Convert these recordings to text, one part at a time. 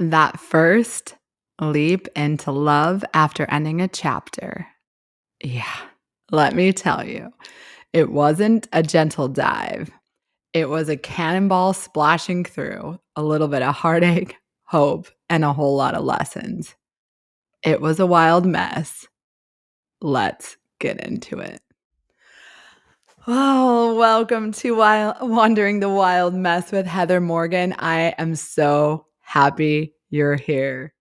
That first leap into love after ending a chapter. Yeah, let me tell you, it wasn't a gentle dive. It was a cannonball splashing through a little bit of heartache, hope, and a whole lot of lessons. It was a wild mess. Let's get into it. Oh, welcome to Wandering the Wild Mess with Heather Morgan. I am so happy you're here.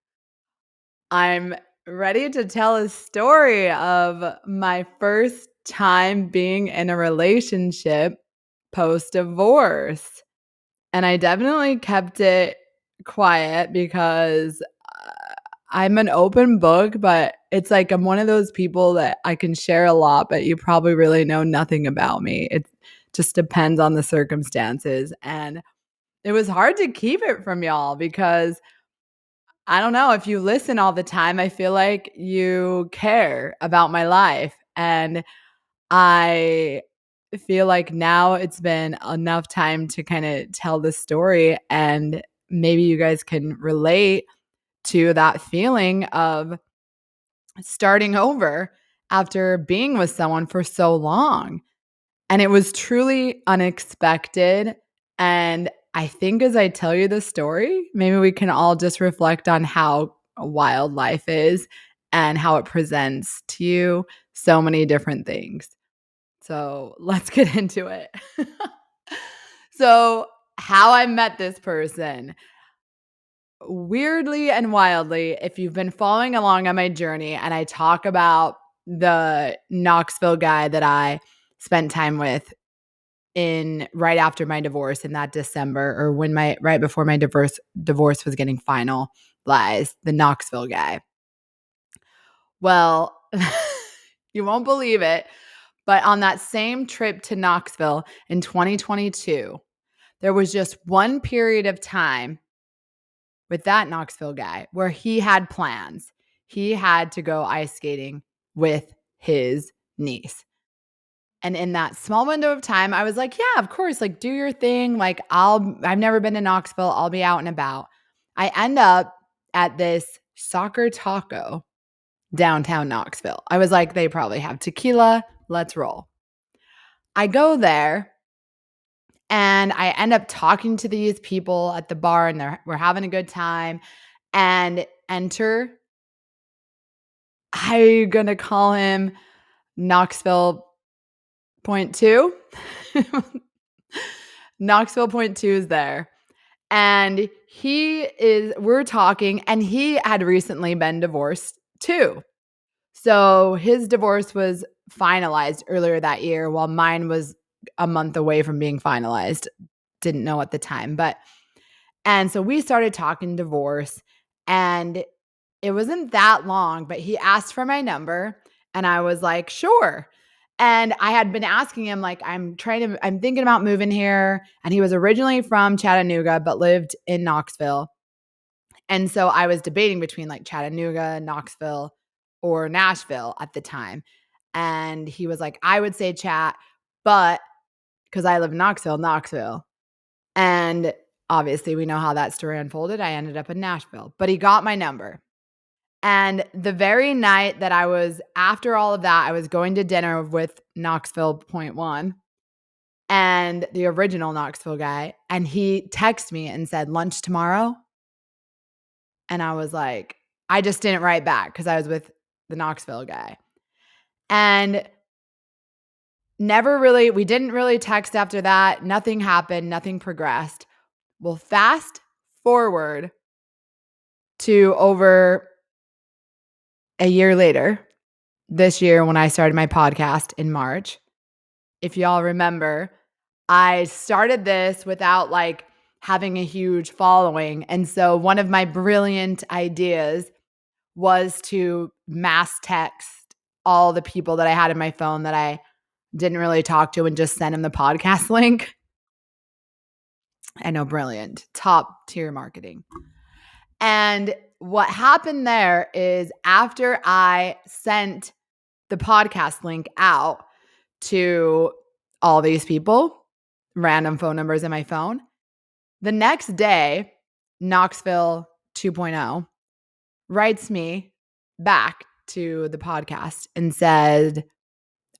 I'm ready to tell a story of my first time being in a relationship post-divorce. And I definitely kept it quiet because I'm an open book, but it's like I'm one of those people that I can share a lot, but you probably really know nothing about me. It just depends on the circumstances. And it was hard to keep it from y'all because I don't know, if you listen all the time, I feel like you care about my life. And I feel like now it's been enough time to kind of tell the story, and maybe you guys can relate to that feeling of starting over after being with someone for so long. And it was truly unexpected. And I think as I tell you the story, maybe we can all just reflect on how wild life is and how it presents to you so many different things. So let's get into it. So, how I met this person. Weirdly and wildly, if you've been following along on my journey and I talk about the Knoxville guy that I spent time with in right after my divorce in that December, or when my right before my divorce was getting finalized, the Knoxville guy. Well, you won't believe it, but on that same trip to Knoxville in 2022, there was just one period of time with that Knoxville guy where he had plans. He had to go ice skating with his niece. And in that small window of time, I was like, yeah, of course, like do your thing. Like I've never been to Knoxville. I'll be out and about. I end up at this soccer taco downtown Knoxville. I was like, they probably have tequila. Let's roll. I go there and I end up talking to these people at the bar, and we're having a good time. And enter, I'm gonna call him Knoxville point two. Knoxville point two is there. And we're talking, and he had recently been divorced too. So his divorce was finalized earlier that year, while mine was a month away from being finalized. Didn't know at the time, and so we started talking divorce, and it wasn't that long, but he asked for my number, and I was like, sure. And I had been asking him, like, I'm thinking about moving here. And he was originally from Chattanooga, but lived in Knoxville. And so I was debating between like Chattanooga, Knoxville, or Nashville at the time. And he was like, I would say Chat, but because I live in Knoxville. And obviously we know how that story unfolded. I ended up in Nashville, but he got my number. And the very night that after all of that, I was going to dinner with Knoxville point one and the original Knoxville guy. And he texted me and said, lunch tomorrow. And I was like, I just didn't write back because I was with the Knoxville guy. And we didn't really text after that. Nothing happened. Nothing progressed. Well, fast forward to over a year later, this year when I started my podcast in March. If y'all remember, I started this without like having a huge following. And so one of my brilliant ideas was to mass text all the people that I had in my phone that I didn't really talk to and just send them the podcast link. I know, brilliant. Top tier marketing. And what happened there is after I sent the podcast link out to all these people, random phone numbers in my phone, the next day, Knoxville 2.0, writes me back to the podcast and said,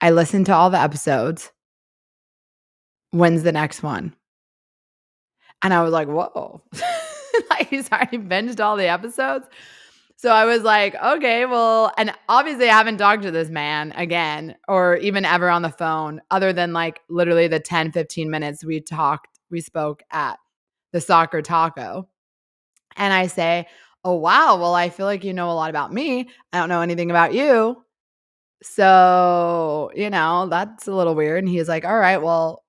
I listened to all the episodes. When's the next one? And I was like, whoa. Like, he's already binged all the episodes. So I was like, okay, well, and obviously I haven't talked to this man again or even ever on the phone other than like literally the 10, 15 minutes we spoke at the soccer taco. And I say, oh, wow, well, I feel like you know a lot about me. I don't know anything about you. So, that's a little weird. And he was like, all right, well,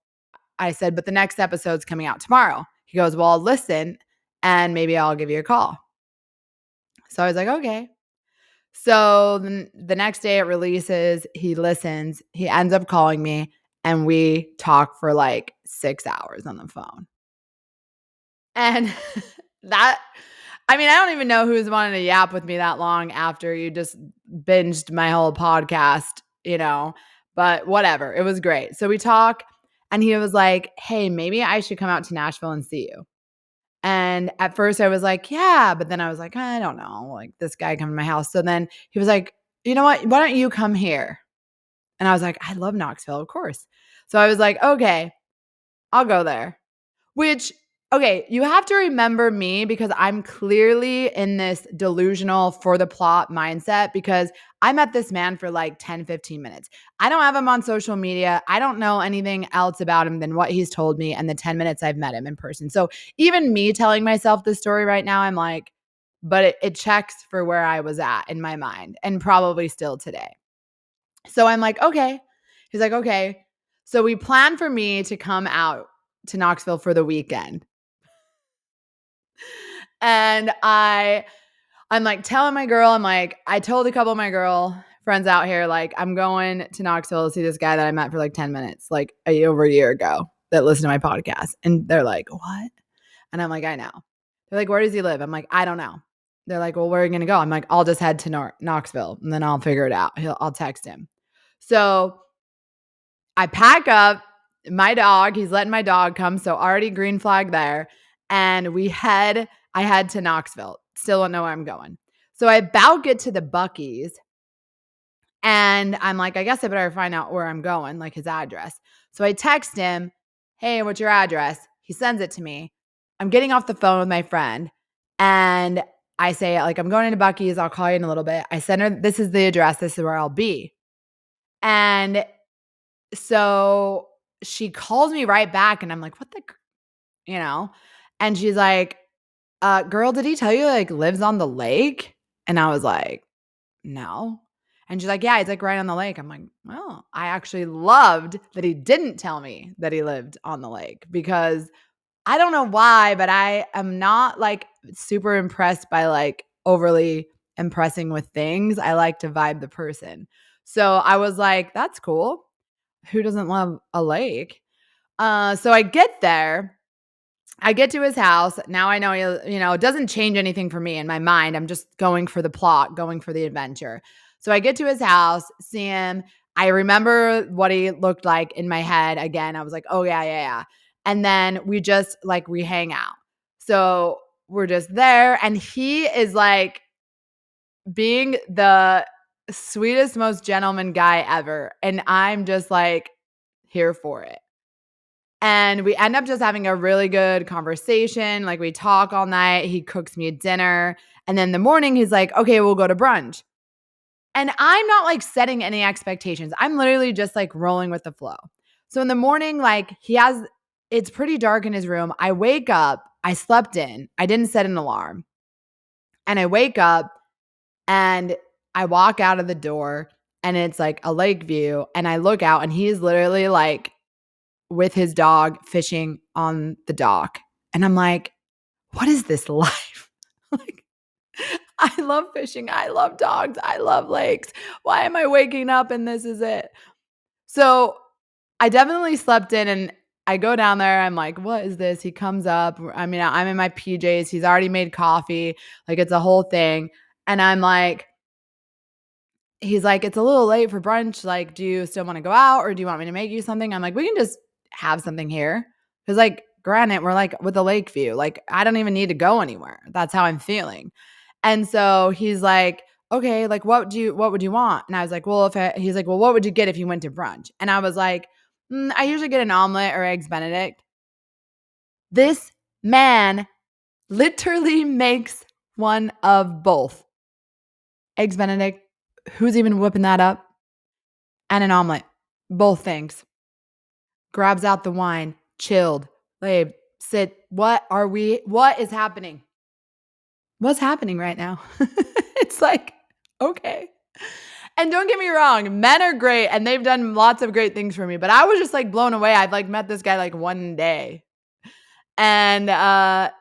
I said, but the next episode's coming out tomorrow. He goes, well, I'll listen and maybe I'll give you a call. So I was like, okay. So the next day it releases, he listens, he ends up calling me and we talk for like 6 hours on the phone. And I don't even know who's wanting to yap with me that long after you just binged my whole podcast, but whatever. It was great. So we talk and he was like, hey, maybe I should come out to Nashville and see you. And at first I was like, yeah, but then I was like, I don't know, like this guy coming to my house. So then he was like, you know what? Why don't you come here? And I was like, I love Knoxville, of course. So I was like, okay, I'll go there. Which, okay, you have to remember me because I'm clearly in this delusional for the plot mindset because I met this man for like 10, 15 minutes. I don't have him on social media. I don't know anything else about him than what he's told me and the 10 minutes I've met him in person. So even me telling myself this story right now, I'm like, but it checks for where I was at in my mind and probably still today. So I'm like, okay. He's like, okay. So we planned for me to come out to Knoxville for the weekend. And I'm like telling my girl, I'm like, I told a couple of my girl friends out here, like, I'm going to Knoxville to see this guy that I met for like 10 minutes, like over a year ago that listened to my podcast. And they're like, what? And I'm like, I know. They're like, where does he live? I'm like, I don't know. They're like, well, where are you going to go? I'm like, I'll just head to Knoxville and then I'll figure it out. I'll text him. So I pack up my dog. He's letting my dog come. So already green flag there. And I head to Knoxville. Still don't know where I'm going. So I about get to the Buc-ee's and I'm like, I guess I better find out where I'm going, like his address. So I text him, hey, what's your address? He sends it to me. I'm getting off the phone with my friend and I say, like, I'm going into Buc-ee's. I'll call you in a little bit. I send her, this is the address. This is where I'll be. And so she calls me right back and I'm like, what the, and she's like, girl, did he tell you like lives on the lake? And I was like, no. And she's like, yeah, he's like right on the lake. I'm like, well, I actually loved that he didn't tell me that he lived on the lake because I don't know why, but I am not like super impressed by like overly impressing with things. I like to vibe the person. So I was like, that's cool. Who doesn't love a lake? So I get there. I get to his house. Now I know, it doesn't change anything for me in my mind. I'm just going for the plot, going for the adventure. So I get to his house, see him. I remember what he looked like in my head. Again, I was like, oh, yeah. And then we hang out. So we're just there. And he is like being the sweetest, most gentleman guy ever. And I'm just like here for it. And we end up just having a really good conversation. Like we talk all night. He cooks me dinner. And then in the morning, he's like, okay, we'll go to brunch. And I'm not like setting any expectations. I'm literally just like rolling with the flow. So in the morning, like it's pretty dark in his room. I wake up. I slept in. I didn't set an alarm. And I wake up and I walk out of the door and it's like a lake view. And I look out and he's literally like with his dog fishing on the dock. And I'm like, what is this life? Like, I love fishing. I love dogs. I love lakes. Why am I waking up and this is it? So I definitely slept in and I go down there. I'm like, what is this? He comes up. I'm in my PJs. He's already made coffee. Like it's a whole thing. And I'm like, he's like, it's a little late for brunch. Like, do you still want to go out or do you want me to make you something? I'm like, we can just have something here. Cause like granted, we're like with a lake view. Like, I don't even need to go anywhere. That's how I'm feeling. And so he's like, okay, like what would you want? And I was like, well, he's like, well, what would you get if you went to brunch? And I was like, I usually get an omelet or eggs Benedict. This man literally makes one of both. Eggs Benedict, who's even whipping that up? And an omelet. Both things. Grabs out the wine, chilled. Babe, sit. What is happening? What's happening right now? It's like, okay. And don't get me wrong, men are great and they've done lots of great things for me, but I was just like blown away. I've like met this guy like one day. And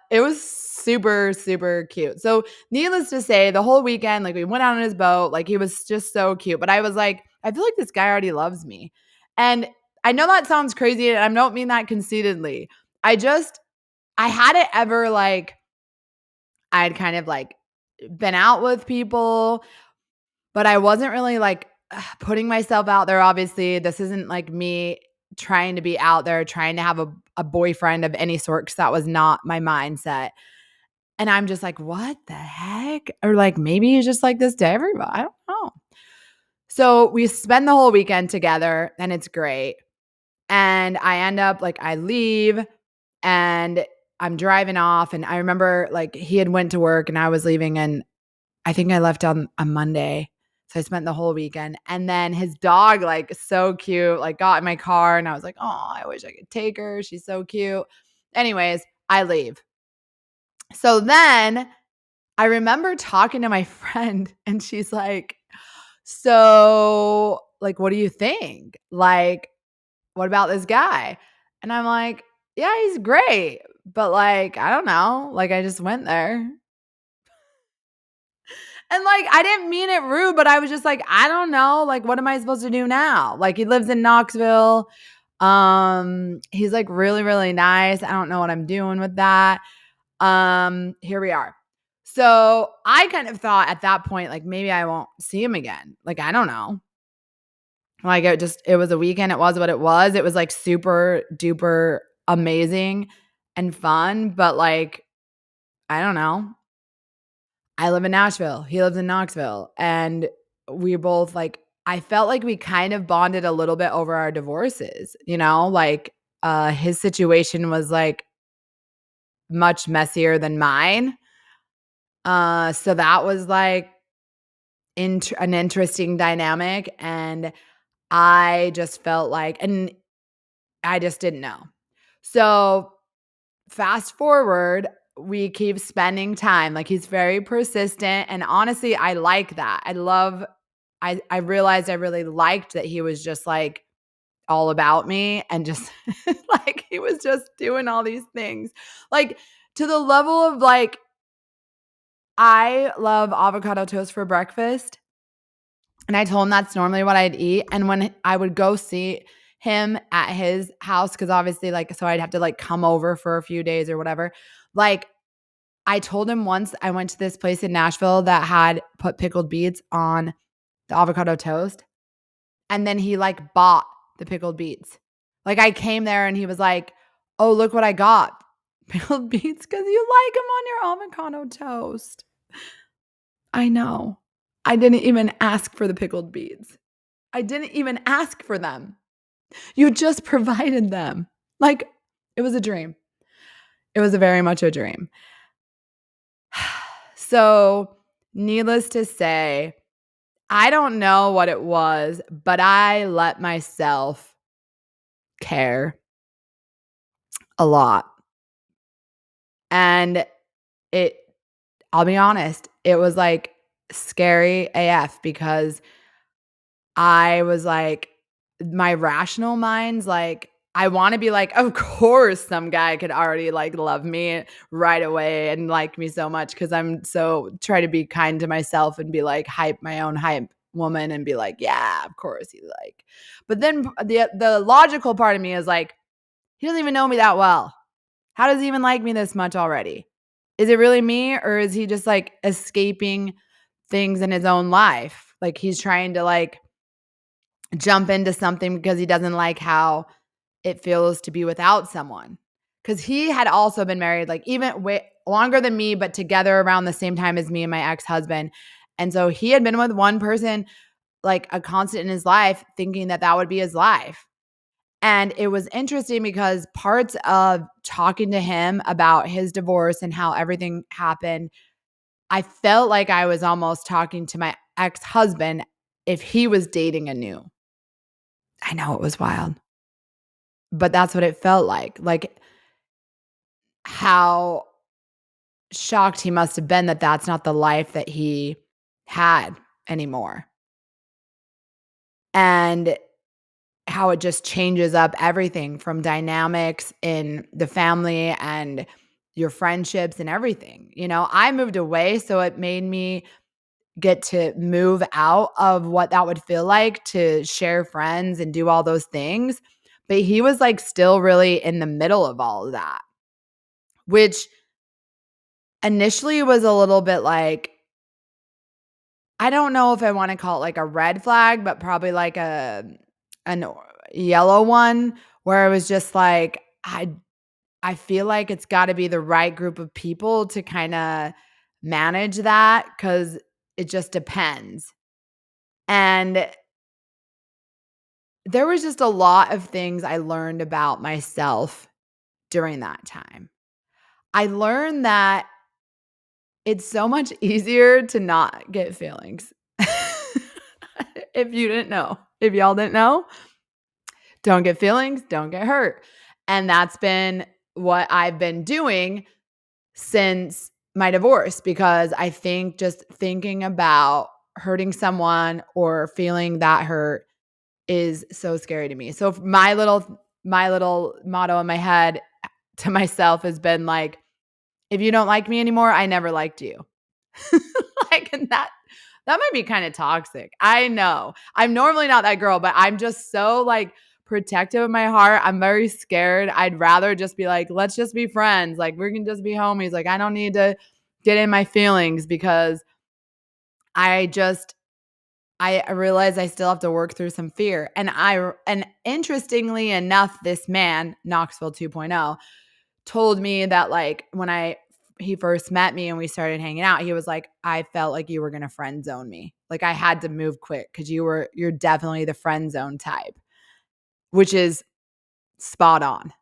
it was super, super cute. So needless to say, the whole weekend, like we went out on his boat, like he was just so cute. But I was like, I feel like this guy already loves me. And I know that sounds crazy, and I don't mean that conceitedly. I hadn't ever like, I'd kind of like been out with people, but I wasn't really like putting myself out there. Obviously, this isn't like me trying to be out there, trying to have a boyfriend of any sort, because that was not my mindset. And I'm just like, what the heck? Or like, maybe he's just like this to everybody. I don't know. So we spend the whole weekend together and it's great. And I end up like, I leave and I'm driving off. And I remember like he had went to work and I was leaving, and I think I left on a Monday. So I spent the whole weekend. And then his dog, like so cute, like got in my car and I was like, oh, I wish I could take her. She's so cute. Anyways, I leave. So then I remember talking to my friend and she's like, so like, what do you think? Like, what about this guy? And I'm like, yeah, he's great. But like, I don't know. Like, I just went there. And like, I didn't mean it rude, but I was just like, I don't know. Like, what am I supposed to do now? Like, he lives in Knoxville. He's like really, really nice. I don't know what I'm doing with that. Here we are. So I kind of thought at that point, like maybe I won't see him again. Like, I don't know. Like it was a weekend. It was what it was. It was like super duper amazing and fun. But like, I don't know. I live in Nashville. He lives in Knoxville. And we both like, I felt like we kind of bonded a little bit over our divorces, you know, like his situation was like much messier than mine. So that was like an interesting dynamic. And I just felt like, and I just didn't know. So fast forward, we keep spending time. Like he's very persistent. And honestly, I like that. I realized I really liked that he was just like all about me and just like he was just doing all these things. Like to the level of like, I love avocado toast for breakfast. And I told him that's normally what I'd eat. And when I would go see him at his house, because obviously, like, so I'd have to like come over for a few days or whatever. Like, I told him once I went to this place in Nashville that had put pickled beets on the avocado toast. And then he like bought the pickled beets. Like, I came there and he was like, oh, look what I got. Pickled beets because you like them on your avocado toast. I know. I didn't even ask for the pickled beets. I didn't even ask for them. You just provided them. Like, it was a dream. It was very much a dream. So, needless to say, I don't know what it was, but I let myself care a lot. And I'll be honest, it was like scary AF because I was like, my rational mind's like, I want to be like, of course, some guy could already like love me right away and like me so much because I'm so try to be kind to myself and be like my own hype woman and be like, yeah, of course he like. But then the logical part of me is like, he doesn't even know me that well. How does he even like me this much already? Is it really me, or is he just like escaping things in his own life? Like he's trying to like jump into something because he doesn't like how it feels to be without someone. because he had also been married like even way longer than me, but together around the same time as me and my ex-husband. And so he had been with one person like a constant in his life, thinking that that would be his life. And it was interesting because parts of talking to him about his divorce and how everything happened, I felt like I was almost talking to my ex-husband if he was dating a new. I know it was wild, but that's what it felt like. Like how shocked he must have been that that's not the life that he had anymore. And how it just changes up everything from dynamics in the family and your friendships and everything. You know, I moved away, so it made me get to move out of what that would feel like to share friends and do all those things. But he was like still really in the middle of all of that, which initially was a little bit like, I don't know if I want to call it like a red flag, but probably like an yellow one where it was just like I feel like it's got to be the right group of people to kind of manage that cuz it just depends. And there was just a lot of things I learned about myself during that time. I learned that it's so much easier to not get feelings. If you didn't know, if y'all didn't know, don't get feelings, don't get hurt. And that's been what I've been doing since my divorce because I think just thinking about hurting someone or feeling that hurt is so scary to me. So my little motto in my head to myself has been like, if you don't like me anymore, I never liked you. Like, and that might be kind of toxic. I know. I'm normally not that girl, but I'm just so like protective of my heart. I'm very scared. I'd rather just be like, let's just be friends. Like, we can just be homies. Like, I don't need to get in my feelings because I just I realize I still have to work through some fear. And interestingly enough, this man, Knoxville 2.0, told me that like when he first met me and we started hanging out, he was like, I felt like you were gonna friend zone me. Like I had to move quick because you're definitely the friend zone type, which is spot on.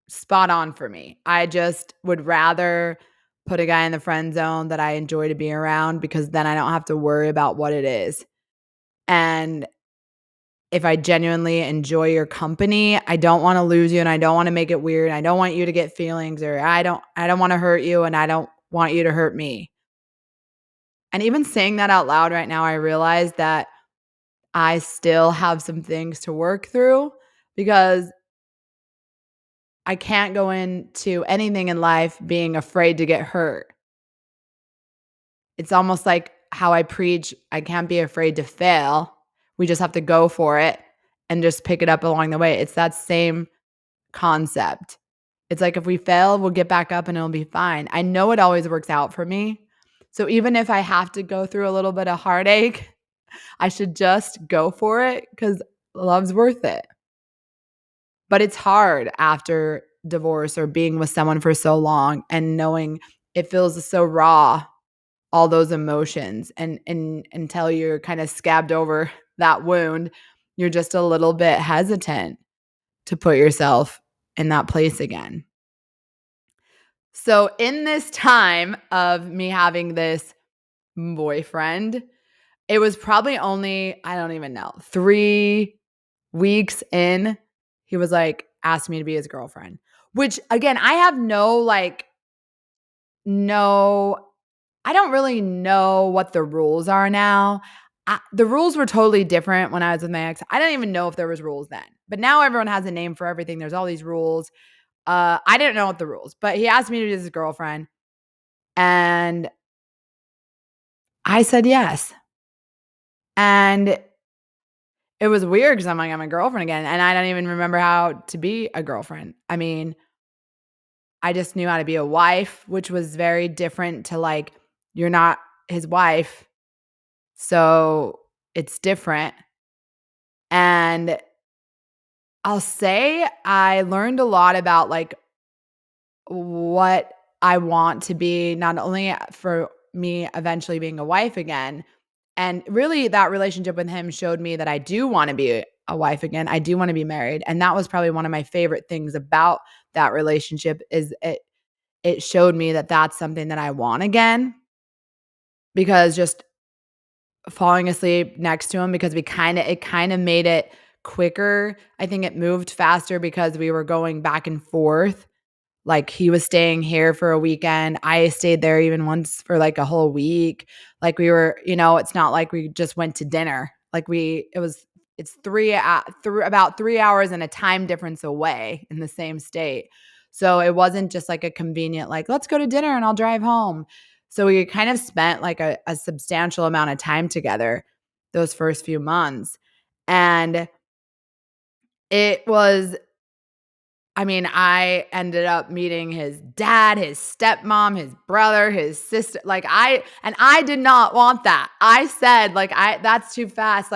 Spot on for me. I just would rather put a guy in the friend zone that I enjoy to be around because then I don't have to worry about what it is. And if I genuinely enjoy your company, I don't wanna lose you and I don't wanna make it weird. I don't want you to get feelings or I don't wanna hurt you and I don't want you to hurt me. And even saying that out loud right now, I realize that I still have some things to work through because I can't go into anything in life being afraid to get hurt. It's almost like how I preach, I can't be afraid to fail. We just have to go for it and just pick it up along the way. It's that same concept. It's like if we fail, we'll get back up and it'll be fine. I know it always works out for me. So even if I have to go through a little bit of heartache, I should just go for it because love's worth it. But it's hard after divorce or being with someone for so long and knowing it feels so raw, all those emotions. And until you're kind of scabbed over that wound, you're just a little bit hesitant to put yourself in that place again. So, in this time of me having this boyfriend, it was probably only, I don't even know, 3 weeks in, he was like, asked me to be his girlfriend, which again, I have no, I don't really know what the rules are now. The rules were totally different when I was with my ex. I didn't even know if there was rules then, but now everyone has a name for everything. There's all these rules. I didn't know what the rules, but he asked me to be his girlfriend, and I said yes. And it was weird because I'm like, I'm a girlfriend again, and I don't even remember how to be a girlfriend. I mean, I just knew how to be a wife, which was very different to like, you're not his wife, so it's different. And I'll say I learned a lot about like what I want to be, not only for me eventually being a wife again. And really, that relationship with him showed me that I do want to be a wife again. I do want to be married. And that was probably one of my favorite things about that relationship is it showed me that that's something that I want again, because just falling asleep next to him, because it kind of made it quicker. I think it moved faster because we were going back and forth. Like, he was staying here for a weekend. I stayed there even once for, like, a whole week. Like, we were, it's not like we just went to dinner. Like, it's about 3 hours and a time difference away in the same state. So, it wasn't just, like, a convenient, like, "Let's go to dinner and I'll drive home." So, we kind of spent, like, a substantial amount of time together those first few months. And it was I ended up meeting his dad, his stepmom, his brother, his sister. I did not want that. I said, that's too fast.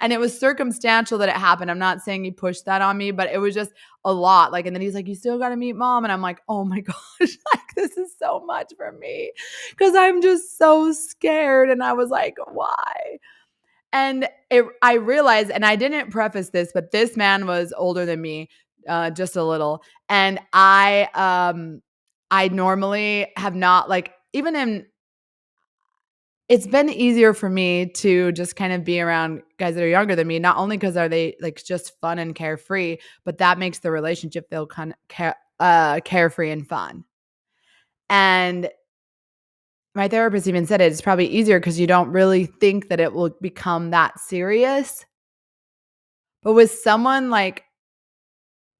And it was circumstantial that it happened. I'm not saying he pushed that on me, but it was just a lot. And then he's like, "You still got to meet mom." And I'm like, "Oh my gosh, this is so much for me because I'm just so scared." And I was like, "Why?" And I realized, and I didn't preface this, but this man was older than me, just a little. And I normally have not, even in, it's been easier for me to just kind of be around guys that are younger than me, not only because are they like just fun and carefree, but that makes the relationship feel kind of carefree and fun. And my therapist even said it's probably easier because you don't really think that it will become that serious. But with someone like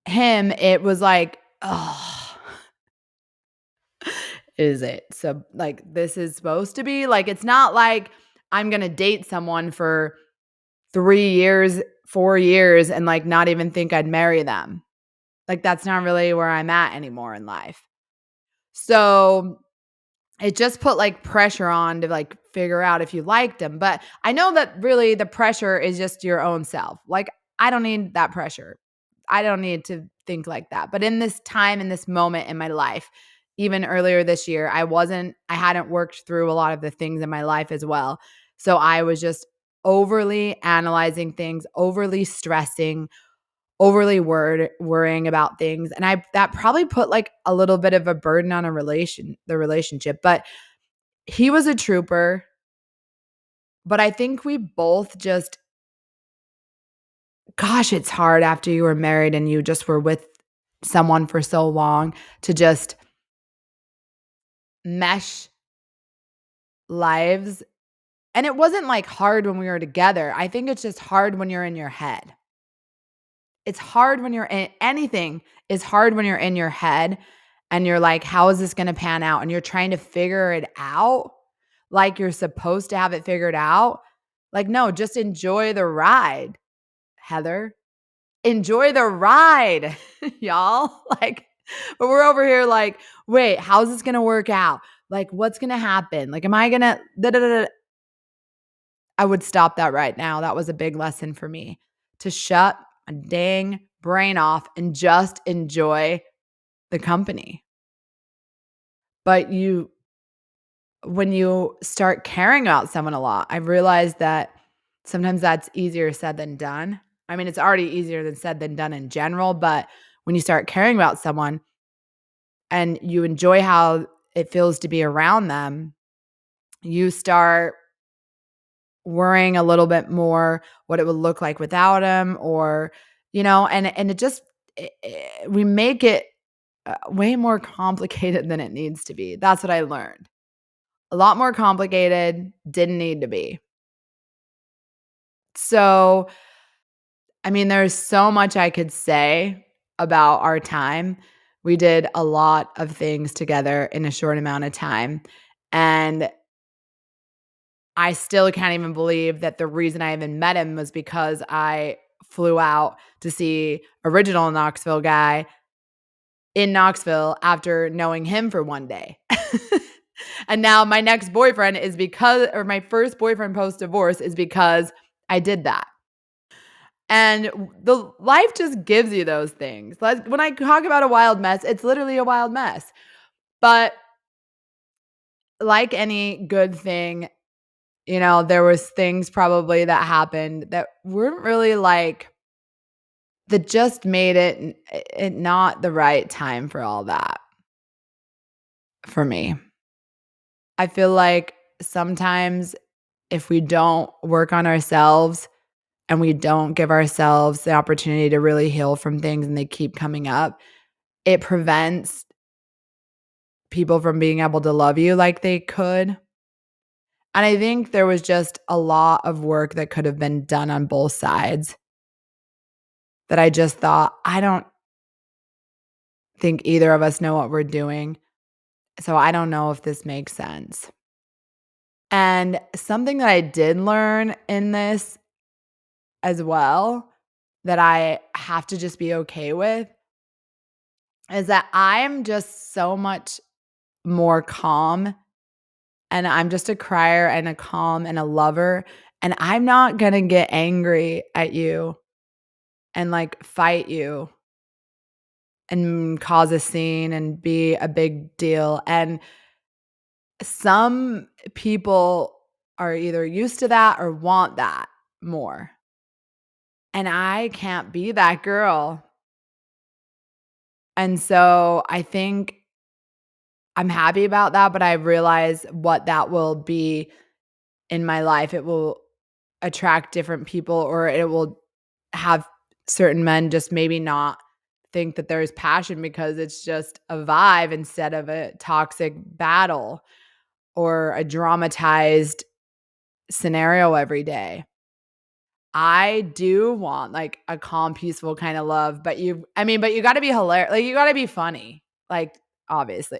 him, it was like, "Oh, is it? So, this is supposed to be?" It's not like I'm gonna date someone for 3 years, 4 years, and, not even think I'd marry them. That's not really where I'm at anymore in life. So, it just put, pressure on to, figure out if you liked him, but I know that really the pressure is just your own self. I don't need that pressure. I don't need to think like that. But in this time, in this moment in my life, even earlier this year, I hadn't worked through a lot of the things in my life as well. So I was just overly analyzing things, overly stressing, overly worrying about things. And that probably put a little bit of a burden on the relationship. But he was a trooper. But I think we both just, gosh, it's hard after you were married and you just were with someone for so long to just mesh lives. And it wasn't hard when we were together. I think it's just hard when you're in your head. It's hard when you're in anything is hard when you're in your head and you're like, "How is this going to pan out?" And you're trying to figure it out like you're supposed to have it figured out. No, just enjoy the ride, Heather. Enjoy the ride, y'all. But we're over here "Wait, how's this gonna work out? What's gonna happen? Am I gonna da da da da?" I would stop that right now. That was a big lesson for me to shut a dang brain off and just enjoy the company. But when you start caring about someone a lot, I realized that sometimes that's easier said than done. I mean, it's already easier than said than done in general, but when you start caring about someone and you enjoy how it feels to be around them, you start worrying a little bit more what it would look like without them, or and it just we make it way more complicated than it needs to be. That's what I learned. A lot more complicated, didn't need to be. So, I mean, there's so much I could say about our time. We did a lot of things together in a short amount of time. And I still can't even believe that the reason I even met him was because I flew out to see original Knoxville guy in Knoxville after knowing him for one day. And now my next boyfriend is my first boyfriend post divorce is because I did that. And the life just gives you those things. Like, when I talk about a wild mess, it's literally a wild mess. But like any good thing, there was things probably that happened that weren't really like that just made it not the right time for all that for me. I feel like sometimes if we don't work on ourselves and we don't give ourselves the opportunity to really heal from things and they keep coming up, it prevents people from being able to love you like they could. And I think there was just a lot of work that could have been done on both sides that I just thought, I don't think either of us know what we're doing. So I don't know if this makes sense. And something that I did learn in this as well that I have to just be okay with is that I'm just so much more calm, and I'm just a crier and a calm and a lover, and I'm not gonna get angry at you and, like, fight you and cause a scene and be a big deal, and some people are either used to that or want that more, and I can't be that girl, and so I think I'm happy about that, but I realize what that will be in my life. It will attract different people, or it will have certain men just maybe not think that there's passion because it's just a vibe instead of a toxic battle or a dramatized scenario every day. I do want, like, a calm, peaceful kinda love, but you gotta be hilarious. Like, you gotta be funny, like, obviously,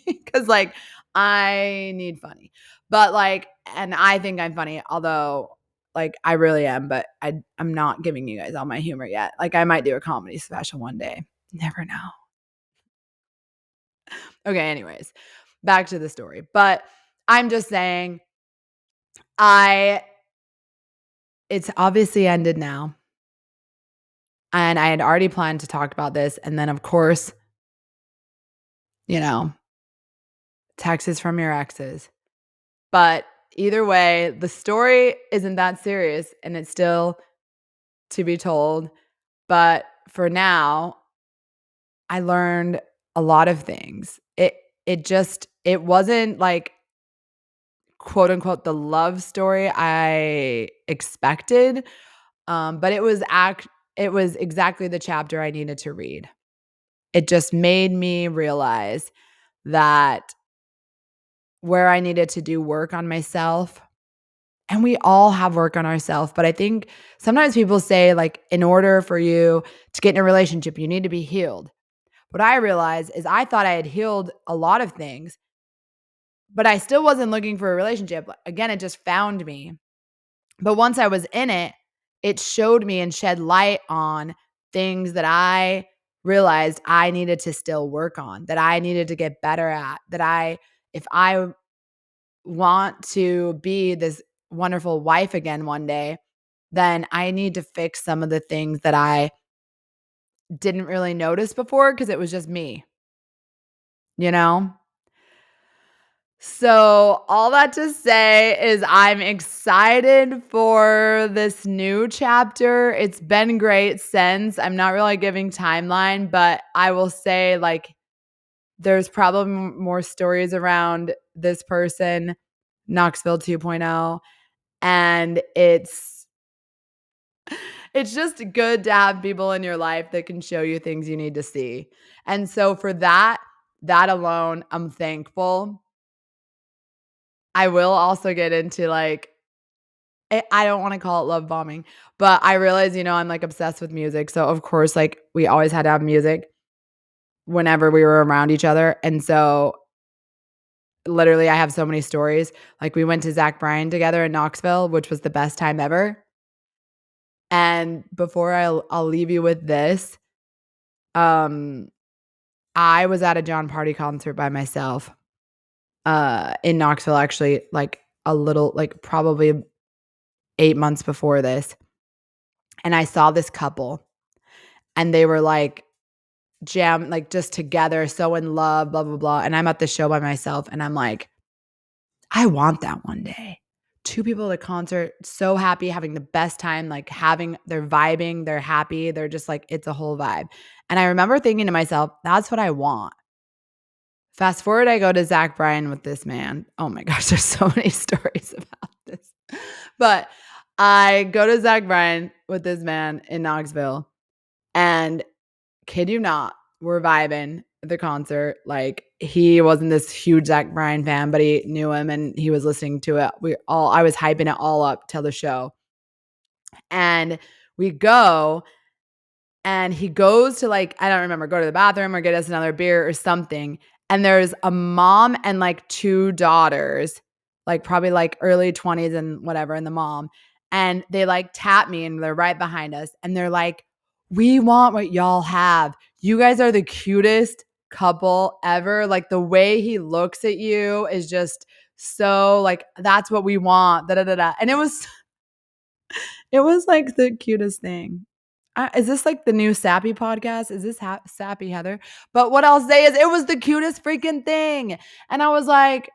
because like, I need funny. But, like and I think I'm funny, although, like, I really am, but I'm not giving you guys all my humor yet. Like, I might do a comedy special one day. Never know. Okay, anyways, back to the story. But I'm just saying, I it's obviously ended now. And I had already planned to talk about this, and then, of course, you know, texts from your exes. But either way, the story isn't that serious, and it's still to be told. But for now, I learned a lot of things. It wasn't like, quote, unquote, "the love story" I expected, but it was exactly the chapter I needed to read. It just made me realize that where I needed to do work on myself, and we all have work on ourselves, but I think sometimes people say, like, in order for you to get in a relationship, you need to be healed. What I realized is I thought I had healed a lot of things, but I still wasn't looking for a relationship. Again, it just found me. But once I was in it, it showed me and shed light on things that I realized I needed to still work on, that I needed to get better at, if I want to be this wonderful wife again one day, then I need to fix some of the things that I didn't really notice before because it was just me, you know? So, all that to say is I'm excited for this new chapter. It's been great since. I'm not really giving timeline, but I will say, like, there's probably more stories around this person, Knoxville 2.0, and it's just good to have people in your life that can show you things you need to see. And so for that alone, I'm thankful. I will also get into, like, I don't wanna call it love bombing, but I realize, I'm, like, obsessed with music, so, of course, like, we always had to have music whenever we were around each other, and so, literally, I have so many stories. Like, we went to Zach Bryan together in Knoxville, which was the best time ever, and before I'll leave you with this, um, I was at a John Party concert by myself, in Knoxville, actually, like, a little like, probably 8 months before this. And I saw this couple and they were like like just together, so in love, blah, blah, blah. And I'm at the show by myself and I'm like, I want that one day. Two people at a concert, so happy, having the best time, like they're vibing, they're happy, they're just like, it's a whole vibe. And I remember thinking to myself, that's what I want. Fast forward, I go to Zach Bryan with this man. Oh my gosh, there's so many stories about this. But I go to Zach Bryan with this man in Knoxville, and kid you not, we're vibing at the concert. Like, he wasn't this huge Zach Bryan fan, but he knew him and he was listening to it. I was hyping it all up till the show. And we go, and he goes to, like, I don't remember, go to the bathroom or get us another beer or something. And there's a mom and like two daughters, like probably like early 20s and whatever, and the mom. And they like tap me and they're right behind us. And they're like, we want what y'all have. You guys are the cutest couple ever. Like, the way he looks at you is just so like, that's what we want. Da, da, da, da. And it was like the cutest thing. Is this like the new Sappy podcast? Is this Sappy Heather? But what I'll say is it was the cutest freaking thing. And I was like,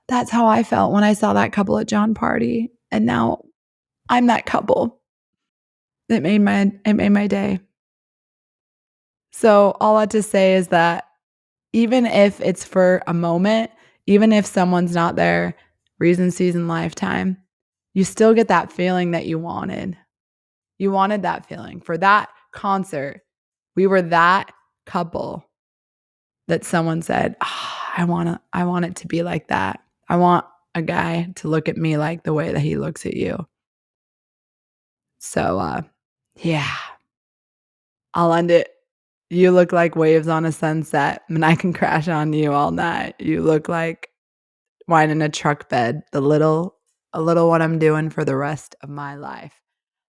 that's how I felt when I saw that couple at John Party. And now I'm that couple. It made my day. So all I have to say is that even if it's for a moment, even if someone's not there, reason, season, lifetime, you still get that feeling that you wanted. You wanted that feeling. For that concert, we were that couple that someone said, I want it to be like that. I want a guy to look at me like the way that he looks at you. So, yeah, I'll end it. You look like waves on a sunset, and I can crash on you all night. You look like wine in a truck bed, a little what I'm doing for the rest of my life.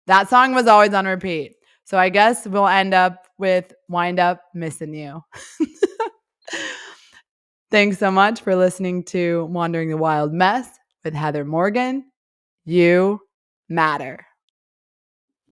That song was always on repeat. So I guess we'll end up with Wind Up Missing You. Thanks so much for listening to Wandering the Wild Mess with Heather Morgan. You matter.